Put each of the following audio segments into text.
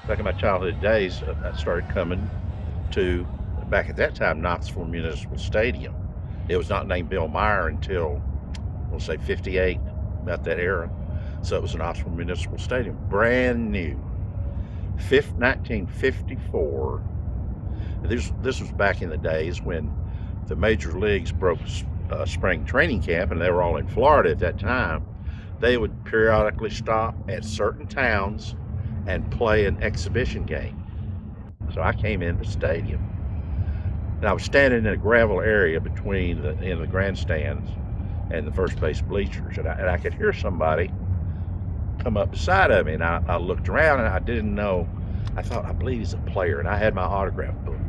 back in my childhood days, I started coming to, back at that time, Knoxville Municipal Stadium. It was not named Bill Meyer until, we'll say 58, about that era. So it was an Knoxville Municipal Stadium, brand new, 1954. This was back in the days when the major leagues broke spring training camp, and they were all in Florida at that time. They would periodically stop at certain towns and play an exhibition game. So I came in the stadium, and I was standing in a gravel area between the grandstands and the first base bleachers, and I could hear somebody come up beside of me, and I looked around, and I didn't know. I believe he's a player, and I had my autograph book,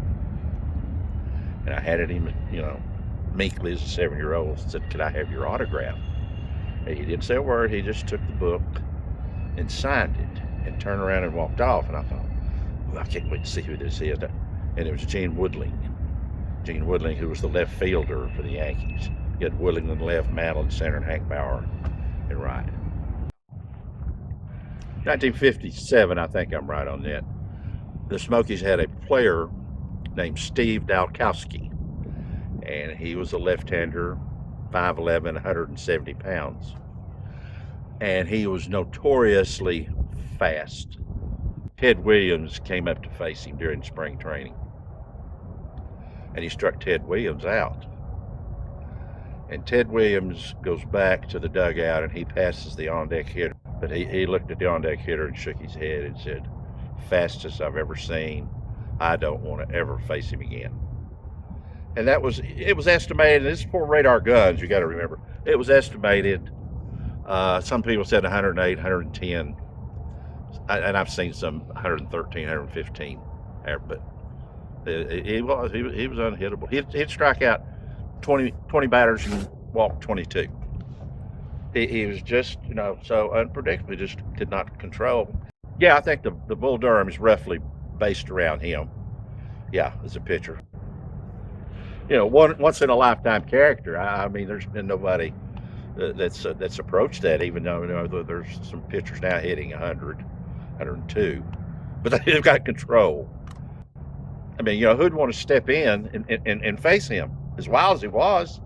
and I handed him, meekly as a 7-year-old, said, "Could I have your autograph?" And he didn't say a word. He just took the book and signed it and turned around and walked off. And I thought, well, I can't wait to see who this is. And it was Gene Woodling. Gene Woodling, who was the left fielder for the Yankees. You had Woodling on the left, Mantle in center, and Hank Bauer in right. 1957, I think I'm right on that. The Smokies had a player named Steve Dalkowski, and he was a left-hander, 5'11", 170 pounds. And he was notoriously fast. Ted Williams came up to face him during spring training, and he struck Ted Williams out. And Ted Williams goes back to the dugout, and he passes the on-deck hitter. But he looked at the on-deck hitter and shook his head and said, "Fastest I've ever seen. I don't want to ever face him again." And it was estimated, this is for radar guns, you got to remember, it was estimated, some people said 108, 110, and I've seen some 113, 115, but he was unhittable. He'd strike out 20 batters and walk 22. He was just, so unpredictable. He just did not control. Yeah, I think the Bull Durham is roughly based around him. Yeah, as a pitcher. Once in a lifetime character. I mean, there's been nobody that's approached that. Even though there's some pitchers now hitting 100, 102, but they've got control. I mean, who'd want to step in and face him as wild as he was?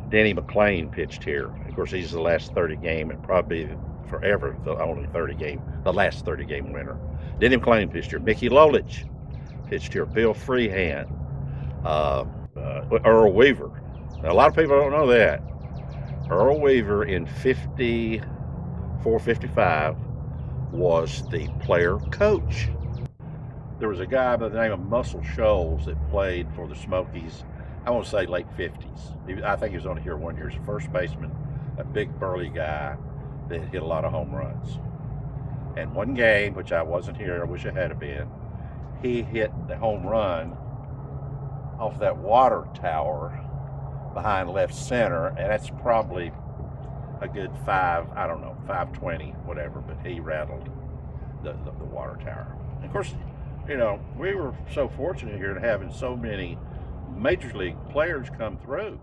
Denny McLain pitched here. Of course, he's the last 30 game and probably forever the last 30 game winner. Denny McLain pitched here. Mickey Lolich pitched here. Bill Freehand. Earl Weaver. Now, a lot of people don't know that. Earl Weaver in 54, 55 was the player coach. There was a guy by the name of Muscle Shoals that played for the Smokies, I want to say late 50s. I think he was only here 1 year. He was a first baseman, a big burly guy that hit a lot of home runs. And one game, which I wasn't here, I wish I had been, he hit the home run off that water tower behind left center, and that's probably a good 520, whatever, but he rattled the water tower. And of course, we were so fortunate here to having so many major league players come through.